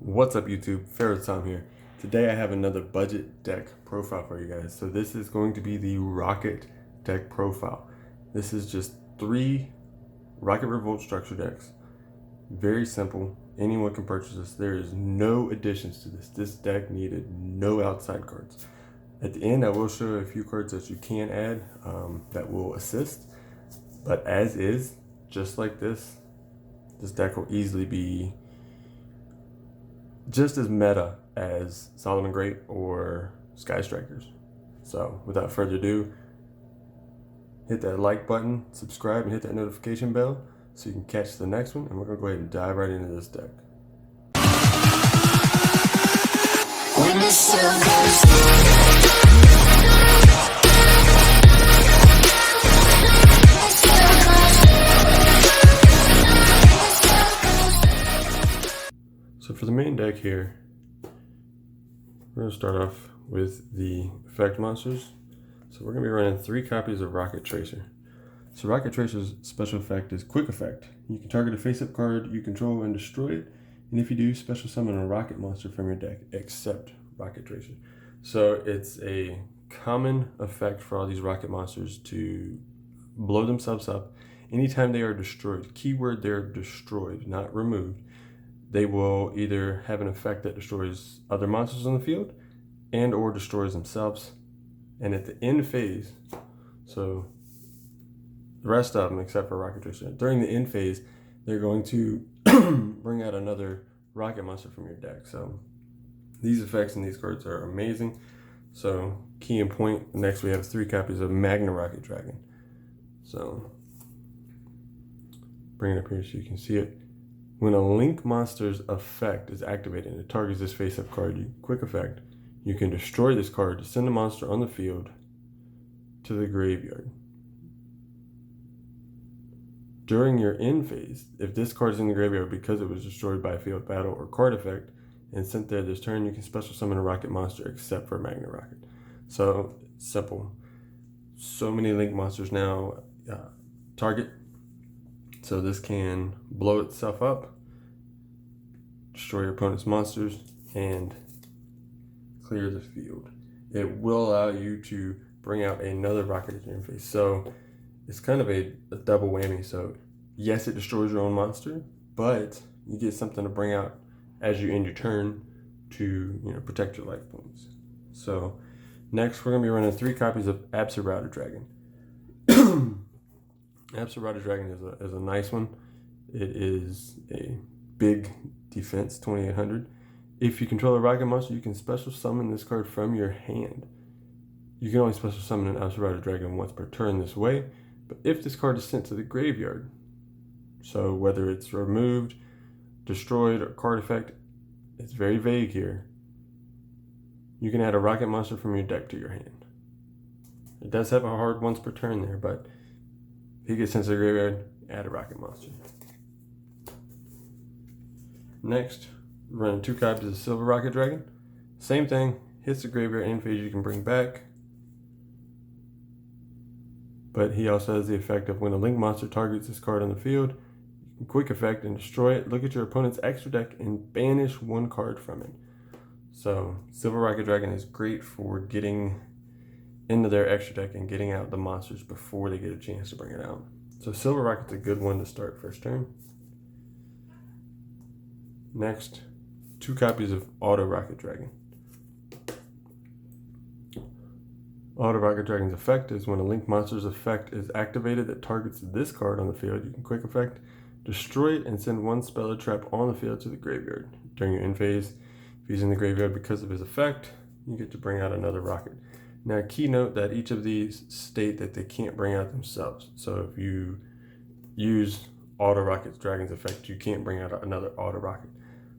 What's up YouTube, Pharaoh Tom here. Today I have another budget deck profile for you guys. So this is going to be the Rokket deck profile. This is just 3 Rokket Revolt structure decks. Very simple, anyone can purchase this. There is no additions to this. This deck needed no outside cards. At the end I will show a few cards that you can add that will assist. But as is, just like this deck will easily be just as meta as Solomon Great or Sky Strikers. So without further ado, hit that like button, subscribe, and hit that notification bell so you can catch the next one. And we're gonna go ahead and dive right into this deck. So for the main deck here, we're going to start off with the effect monsters. So we're going to be running 3 copies of Rokket Tracer. So Rokket Tracer's special effect is Quick Effect. You can target a face-up card you control and destroy it. And if you do, special summon a Rokket monster from your deck, except Rokket Tracer. So it's a common effect for all these Rokket monsters to blow themselves up anytime they are destroyed. Keyword, they're destroyed, not removed. They will either have an effect that destroys other monsters on the field and or destroys themselves. And at the end phase, so the rest of them except for Rokket Tracer, during the end phase, they're going to bring out another Rokket monster from your deck. So these effects and these cards are amazing. So key and point, next we have 3 copies of Magna Rokket Dragon. So bring it up here so you can see it. When a link monster's effect is activated and it targets this face-up card, Quick Effect, you can destroy this card to send a monster on the field to the graveyard. During your end phase, if this card is in the graveyard because it was destroyed by a field battle or card effect and sent there this turn, you can special summon a Rokket monster except for Magna Rokket. So simple. So many link monsters now target. So this can blow itself up, destroy your opponent's monsters, and clear the field. It will allow you to bring out another Rokket at your end phase. So it's kind of a double whammy. So yes, it destroys your own monster, but you get something to bring out as you end your turn to protect your life points. So next we're gonna be running 3 copies of Router Dragon. Router Dragon is a nice one. It is a big defense, 2800. If you control a Rokket monster, you can special summon this card from your hand. You can only special summon an Router Dragon once per turn this way, but if this card is sent to the graveyard, so whether it's removed, destroyed, or card effect, it's very vague here, you can add a Rokket monster from your deck to your hand. It does have a hard once per turn there, but if he gets sent to the graveyard, add a Rokket monster. Next, running 2 copies of Silver Rokket Dragon. Same thing, hits the graveyard end phase you can bring back. But he also has the effect of when a link monster targets this card on the field, you can Quick Effect and destroy it. Look at your opponent's extra deck and banish 1 card from it. So Silver Rokket Dragon is great for getting into their extra deck and getting out the monsters before they get a chance to bring it out. So Silver Rocket's a good one to start first turn. Next, 2 copies of Auto Rokket Dragon. Auto Rokket Dragon's effect is when a link monster's effect is activated that targets this card on the field, you can Quick Effect, destroy it, and send 1 spell or trap on the field to the graveyard. During your end phase, if he's in the graveyard because of his effect, you get to bring out another Rokket. Now, key note that each of these state that they can't bring out themselves. So if you use Auto Rokket Dragon's effect, you can't bring out another Auto Rokket.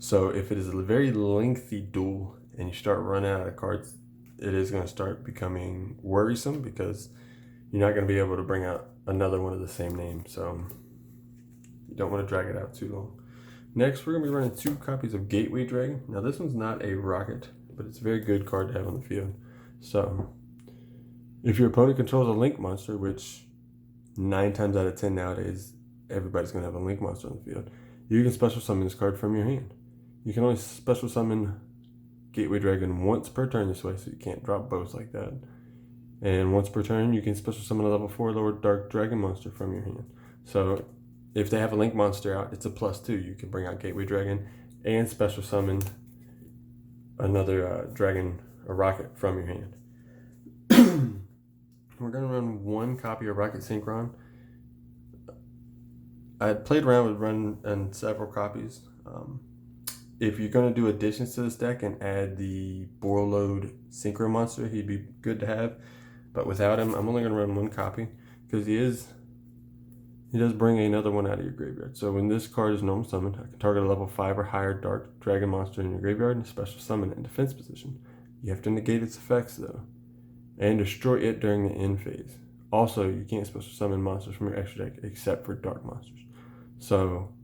So if it is a very lengthy duel and you start running out of cards, it is going to start becoming worrisome because you're not going to be able to bring out another one of the same name. So you don't want to drag it out too long. Next, we're going to be running 2 copies of Gateway Dragon. Now this one's not a Rokket, but it's a very good card to have on the field. So if your opponent controls a link monster, which 9 times out of 10 nowadays, everybody's going to have a link monster on the field, you can special summon this card from your hand. You can only special summon Gateway Dragon once per turn this way, so you can't drop bows like that. And once per turn, you can special summon a level 4 lower Dark Dragon monster from your hand. So if they have a Link monster out, it's a +2. You can bring out Gateway Dragon and special summon another dragon or rocket from your hand. We're going to run one copy of Rocket Synchron. I had played around with running several copies. If you're going to do additions to this deck and add the Borload Synchro monster, he'd be good to have. But without him, I'm only going to run one copy because he does bring another one out of your graveyard. So when this card is normal summoned, I can target a level 5 or higher Dark Dragon monster in your graveyard and special summon it in defense position. You have to negate its effects though, and destroy it during the end phase. Also, you can't special summon monsters from your extra deck except for dark monsters. So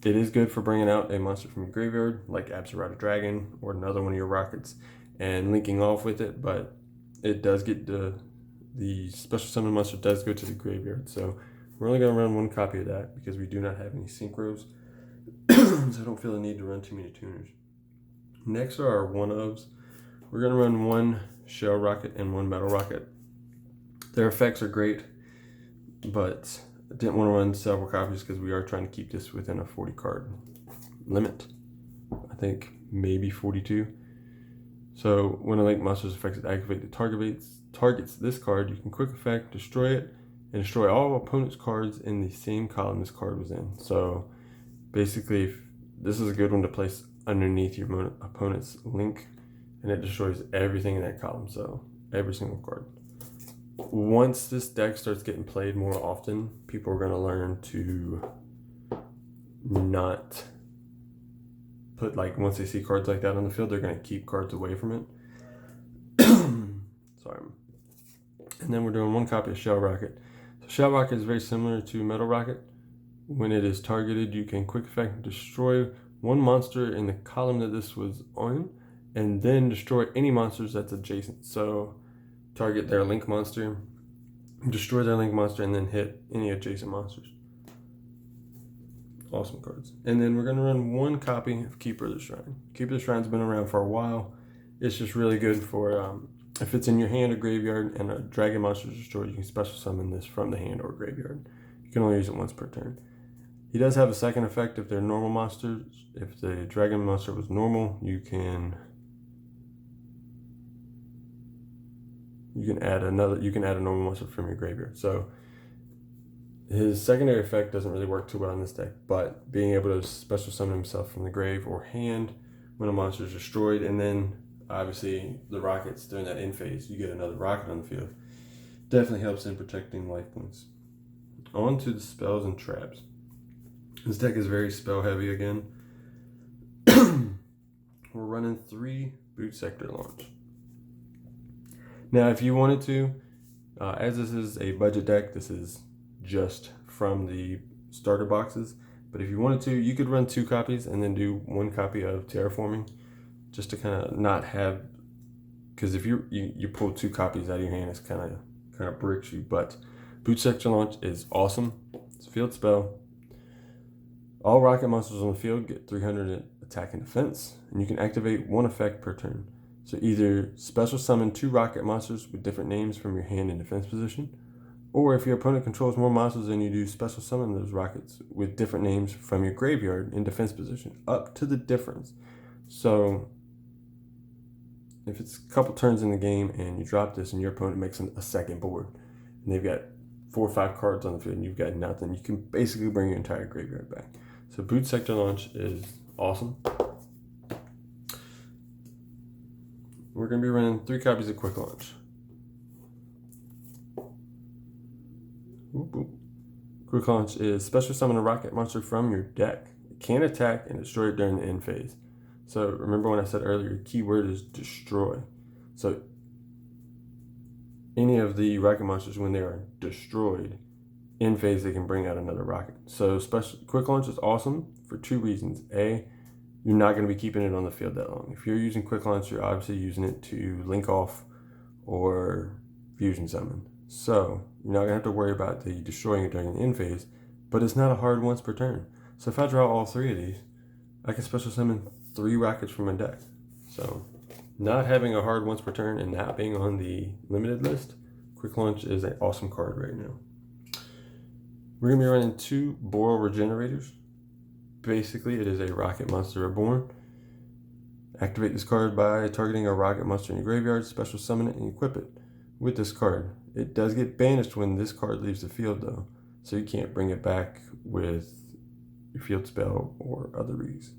it is good for bringing out a monster from your graveyard, like Absurata Dragon or another one of your rockets, and linking off with it, but it does get the special summon monster does go to the graveyard. So we're only going to run one copy of that because we do not have any synchros. So I don't feel the need to run too many tuners. Next are our one-ofs. We're going to run one Shell Rocket and one Metal Rocket. Their effects are great, but I didn't want to run several copies because we are trying to keep this within a 40 card limit. I think maybe 42. So when a Link monster's effects activate, it targets this card. You can quick effect, destroy it, and destroy all opponent's cards in the same column this card was in. So basically, this is a good one to place underneath your opponent's Link, and it destroys everything in that column. So every single card. Once this deck starts getting played more often, people are going to learn to not put, like, once they see cards like that on the field, they're going to keep cards away from it. Sorry. And then we're doing one copy of Shell Rocket. So Shell Rocket is very similar to Metal Rocket. When it is targeted, you can quick effect destroy one monster in the column that this was on, and then destroy any monsters that's adjacent. So target their Link monster, destroy their Link monster, and then hit any adjacent monsters. Awesome cards. And then we're going to run one copy of Keeper of the Shrine. Keeper of the Shrine's been around for a while. It's just really good for, if it's in your hand or graveyard and a dragon monster is destroyed, you can special summon this from the hand or graveyard. You can only use it once per turn. He does have a second effect if they're normal monsters. If the dragon monster was normal, you can add a normal monster from your graveyard. So his secondary effect doesn't really work too well in this deck, but being able to special summon himself from the grave or hand when a monster is destroyed, and then obviously the rockets during that end phase, you get another rocket on the field, definitely helps in protecting life points. On to the spells and traps. This deck is very spell heavy again. We're running 3 Boot Sector Launch. Now, if you wanted to, as this is a budget deck, this is just from the starter boxes. But if you wanted to, you could run 2 copies and then do 1 copy of Terraforming, just to kind of not have, because if you pull 2 copies out of your hand, it's kind of bricks you. But Boot Sector Launch is awesome. It's a field spell. All rocket monsters on the field get 300 attack and defense, and you can activate 1 effect per turn. So either special summon 2 rocket monsters with different names from your hand in defense position, or if your opponent controls more monsters than you do, special summon those rockets with different names from your graveyard in defense position, up to the difference. So if it's a couple turns in the game and you drop this and your opponent makes a second board, and they've got 4 or 5 cards on the field and you've got nothing, you can basically bring your entire graveyard back. So Boot Sector Launch is awesome. We're going to be running 3 copies of Quick Launch. Quick Launch is special summon a rocket monster from your deck. It can attack and destroy it during the end phase. So remember when I said earlier, keyword is destroy. So any of the rocket monsters, when they are destroyed, in phase, they can bring out another rocket. So Quick Launch is awesome for 2 reasons. A, you're not going to be keeping it on the field that long. If you're using Quick Launch, you're obviously using it to link off or fusion summon. So you're not going to have to worry about destroying it during the end phase, but it's not a hard once per turn. So if I draw all 3 of these, I can special summon 3 rockets from my deck. So not having a hard once per turn and not being on the limited list, Quick Launch is an awesome card right now. We're going to be running 2 Boral Regenerators. Basically, it is a Rocket Monster Reborn. Activate this card by targeting a rocket monster in your graveyard, special summon it, and equip it with this card. It does get banished when this card leaves the field, though, so you can't bring it back with your field spell or other reasons.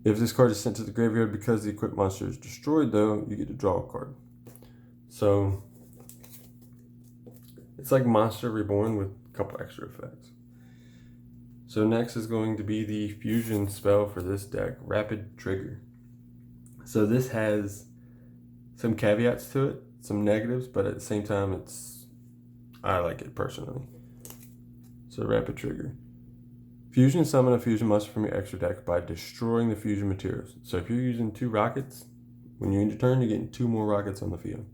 If this card is sent to the graveyard because the equipped monster is destroyed, though, you get to draw a card. So it's like Monster Reborn with a couple extra effects. So next is going to be the fusion spell for this deck, Rapid Trigger. So this has some caveats to it, some negatives, but at the same time, I like it personally. So Rapid Trigger. Fusion summon a fusion monster from your extra deck by destroying the fusion materials. So if you're using 2 rockets, when you end your turn, you're getting 2 more rockets on the field.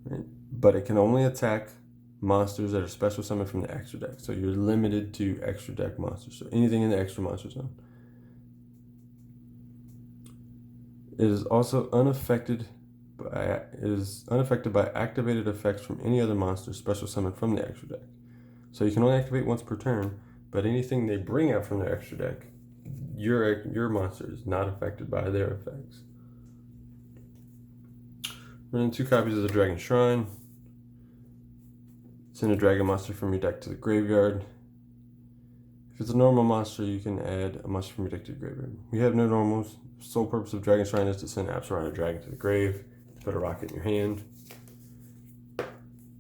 Right? But it can only attack monsters that are special summoned from the extra deck. So you're limited to extra deck monsters. So anything in the extra monster zone. It is also unaffected by activated effects from any other monster special summoned from the extra deck. So you can only activate once per turn, but anything they bring out from their extra deck, your monster is not affected by their effects. Running 2 copies of the Dragon Shrine. Send a dragon monster from your deck to the graveyard. If it's a normal monster, you can add a monster from your deck to the graveyard. We have no normals. The sole purpose of Dragon Shrine is to send Absalom Dragon to the grave, to put a rocket in your hand.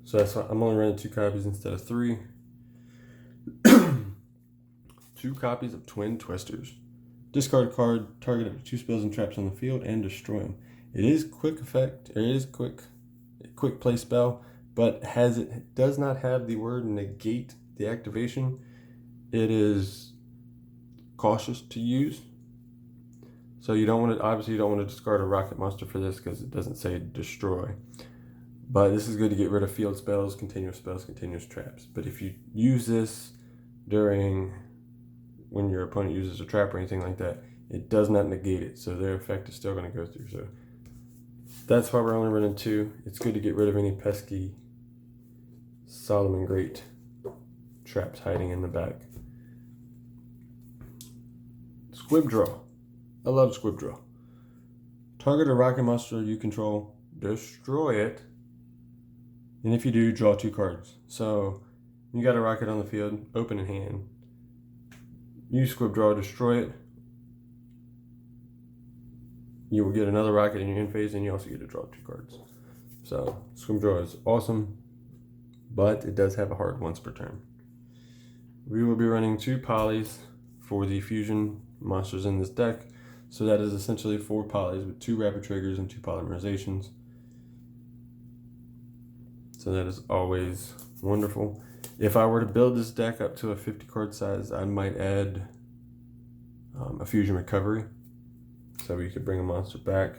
So that's why I'm only running 2 copies instead of 3. 2 copies of Twin Twisters. Discard a card, target up to 2 spells and traps on the field, and destroy them. It is quick effect. It is quick play spell, but it does not have the word negate the activation. It is cautious to use. So you don't want to, obviously you don't want to discard a rocket monster for this because it doesn't say destroy. But this is good to get rid of field spells, continuous traps. But if you use this when your opponent uses a trap or anything like that, it does not negate it. So their effect is still going to go through. So that's why we're only running 2. It's good to get rid of any pesky Solomon Great traps hiding in the back. Squib Draw. I love Squib Draw. Target a rocket monster you control, destroy it, and if you do, draw 2 cards. So you got a rocket on the field, open in hand. You Squib Draw, destroy it. You will get another rocket in your end phase, and you also get to draw 2 cards. So Squib Draw is awesome, but it does have a hard once per turn. We will be running 2 polys for the fusion monsters in this deck. So that is essentially 4 polys with 2 rapid triggers and 2 polymerizations. So that is always wonderful. If I were to build this deck up to a 50 card size, I might add a fusion recovery, so you could bring a monster back.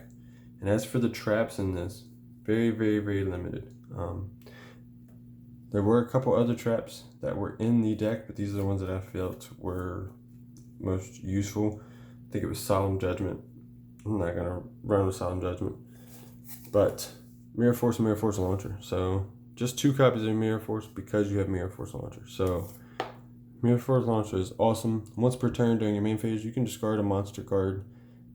And as for the traps in this, very, very, very limited. There were a couple other traps that were in the deck, but these are the ones that I felt were most useful. I think it was Solemn Judgment. I'm not going to run with Solemn Judgment. But Mirror Force and Mirror Force Launcher. So just 2 copies of Mirror Force because you have Mirror Force Launcher. So Mirror Force Launcher is awesome. Once per turn during your main phase, you can discard a monster card,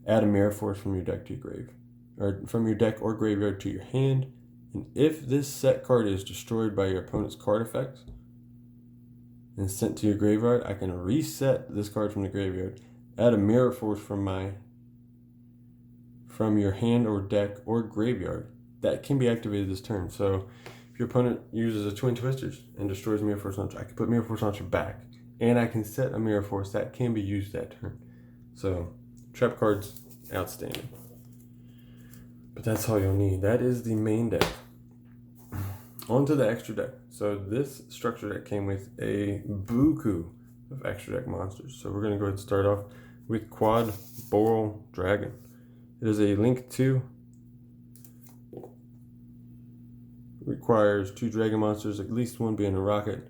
add a Mirror Force from your deck to your grave, or from your deck or graveyard to your hand. And if this set card is destroyed by your opponent's card effects and sent to your graveyard, I can reset this card from the graveyard, add a Mirror Force from your hand or deck or graveyard that can be activated this turn. So if your opponent uses a Twin Twisters and destroys Mirror Force Launcher, I can put Mirror Force Launcher back, and I can set a Mirror Force that can be used that turn. So trap cards, outstanding. But that's all you'll need. That is the main deck. On to the extra deck. So this structure deck came with a buku of extra deck monsters. So we're going to go ahead and start off with Quad Boral Dragon. It is a Link 2. Requires 2 dragon monsters, at least one being a rocket.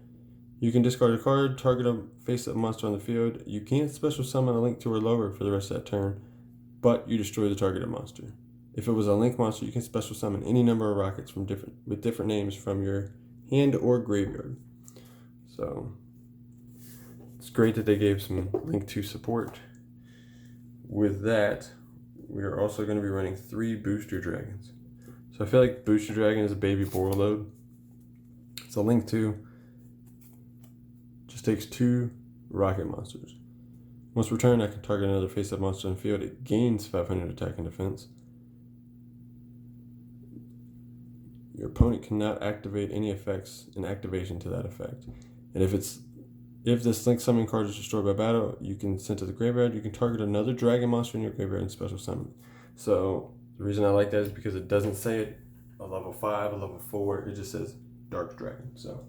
You can discard a card, target a face-up monster on the field. You can't special summon a link 2 or lower for the rest of that turn, but you destroy the targeted monster. If it was a link monster, you can special summon any number of rockets with different names from your hand or graveyard. So it's great that they gave some link 2 support. With that, we are also going to be running 3 booster dragons. So I feel like booster dragon is a baby Borreload. It's a link 2. Just takes 2 rocket monsters. Once returned, I can target another face-up monster on the field. It gains 500 attack and defense. Your opponent cannot activate any effects in activation to that effect. And if this link summon card is destroyed by battle, you can send to the graveyard. You can target another dragon monster in your graveyard and special summon. So the reason I like that is because it doesn't say it a level 5, a level 4. It just says Dark Dragon. So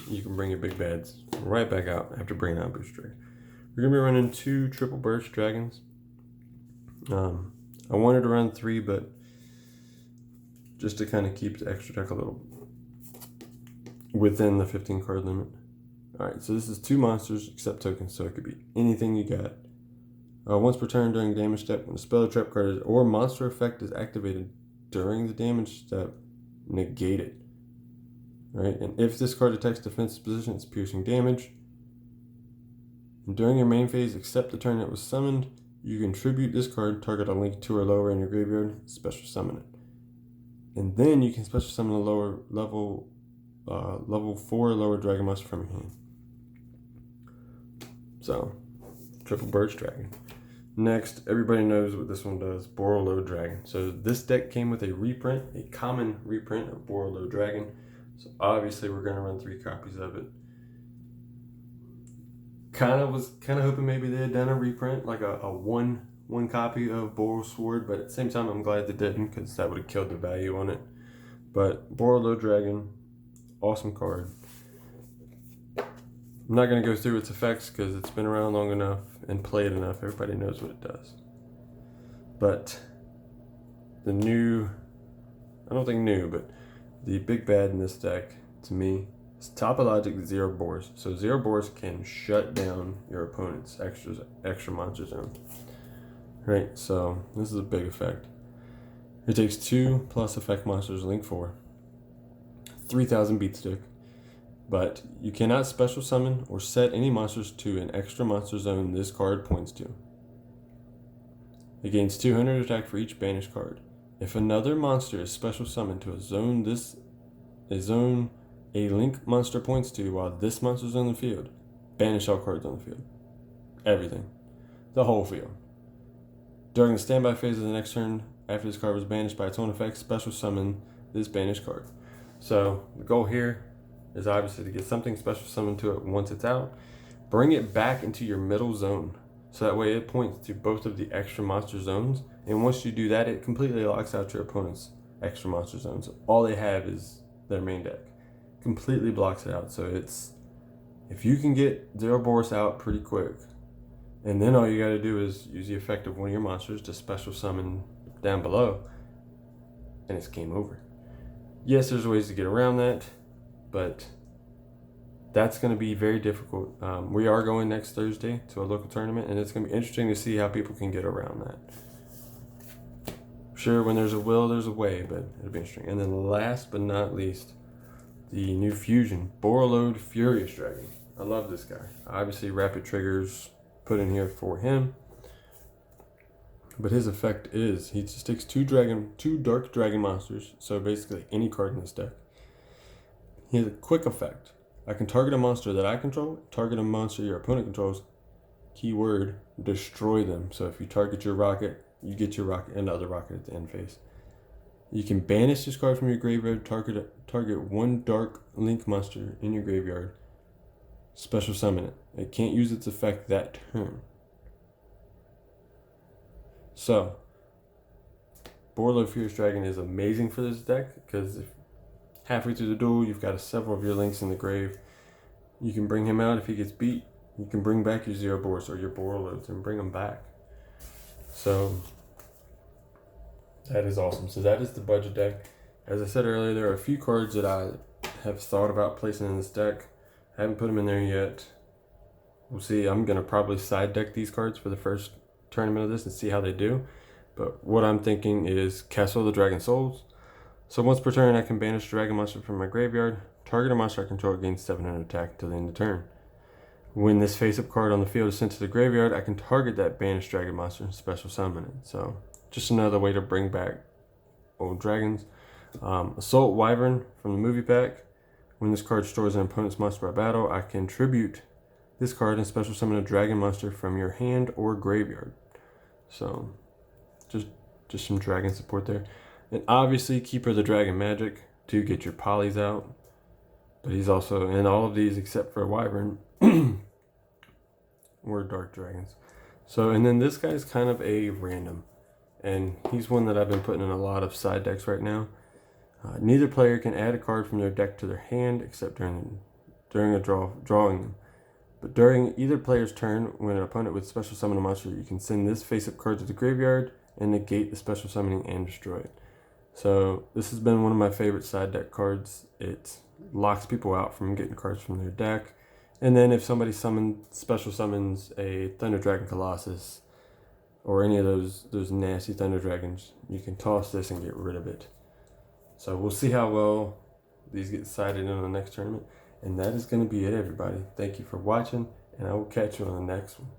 you can bring your big bads right back out after bringing out Boost Dragon. We're going to be running 2 triple burst dragons. I wanted to run 3, but just to kind of keep the extra deck a little within the 15 card limit. Alright, so this is 2 monsters except tokens, so it could be anything you got. Once per turn during damage step, when a spell or trap card or monster effect is activated during the damage step, negate it. Right, and if this card attacks defensive position, it's piercing damage. And during your main phase, except the turn it was summoned, you contribute this card, target a link 2 or lower in your graveyard, special summon it. And then you can special summon a lower level 4 lower dragon monster from your hand. So, triple burst dragon. Next, everybody knows what this one does, Borreload Dragon. So this deck came with a reprint, a common reprint of Borreload Dragon. So obviously we're going to run 3 copies of it. Was hoping maybe they had done a reprint, like a one copy of Boral Sword, but at the same time I'm glad they didn't, because that would have killed the value on it. But Borreload Dragon, awesome card. I'm not going to go through its effects because it's been around long enough and played enough. Everybody knows what it does. But the new, I don't think new, but the big bad in this deck, to me, is Topologic Zero Boars. So Zero Boars can shut down your opponent's extra monster zone. Right, so this is a big effect. It takes 2 plus effect monsters, link 4, 3,000 beat stick. But you cannot special summon or set any monsters to an extra monster zone this card points to. It gains 200 attack for each banished card. If another monster is special summoned to a zone a link monster points to while this monster is on the field, banish all cards on the field. Everything. The whole field. During the standby phase of the next turn, after this card was banished by its own effect, special summon this banished card. So the goal here is obviously to get something special summoned to it once it's out. Bring it back into your middle zone. So that way it points to both of the extra monster zones. And once you do that, it completely locks out your opponent's extra monster zones. All they have is their main deck. Completely blocks it out. So it's, if you can get Zero Boris out pretty quick, and then all you got to do is use the effect of one of your monsters to special summon down below, and it's game over. Yes, there's ways to get around that, but that's going to be very difficult. We are going next Thursday to a local tournament, and it's going to be interesting to see how people can get around that. Sure, when there's a will, there's a way, but it'll be interesting. And then last but not least, the new fusion, Borreload Furious Dragon. I love this guy. Obviously, rapid triggers put in here for him. But his effect is, he just takes 2 dark dragon monsters, so basically any card in this deck. He has a quick effect. I can target a monster that I control, target a monster your opponent controls, keyword, destroy them. So if you target your rocket, you get your rocket, another rocket at the end phase. You can banish this card from your graveyard, target 1 dark link monster in your graveyard, special summon it. It can't use its effect that turn. So, Borreload Furious Dragon is amazing for this deck, because if halfway through the duel you've got several of your links in the grave, you can bring him out. If he gets beat, you can bring back your Zero Boars or your Borreloads and bring them back. So, that is awesome. So that is the budget deck. As I said earlier, there are a few cards that I have thought about placing in this deck. I haven't put them in there yet. We'll see. I'm going to probably side deck these cards for the first tournament of this and see how they do. But what I'm thinking is Castle of the Dragon Souls. So once per turn, I can banish Dragon Monster from my graveyard. Target a monster I control gains 700 attack until the end of the turn. When this face-up card on the field is sent to the graveyard, I can target that banished Dragon Monster and special summon it. So just another way to bring back old dragons. Assault Wyvern from the movie pack. When this card destroys an opponent's monster by battle, I can tribute this card and special summon a dragon monster from your hand or graveyard. So just some dragon support there. And obviously Keeper of the Dragon Magic to get your polys out. But he's also in all of these except for Wyvern were dark dragons. So, and then this guy's kind of a random. And he's one that I've been putting in a lot of side decks right now. Neither player can add a card from their deck to their hand except during drawing them. But during either player's turn, when an opponent would special summon a monster, you can send this face-up card to the graveyard and negate the special summoning and destroy it. So this has been one of my favorite side deck cards. It locks people out from getting cards from their deck. And then if somebody special summons a Thunder Dragon Colossus or any of those nasty Thunder Dragons, you can toss this and get rid of it. So we'll see how well these get sided in the next tournament. And that is going to be it, everybody. Thank you for watching, and I will catch you on the next one.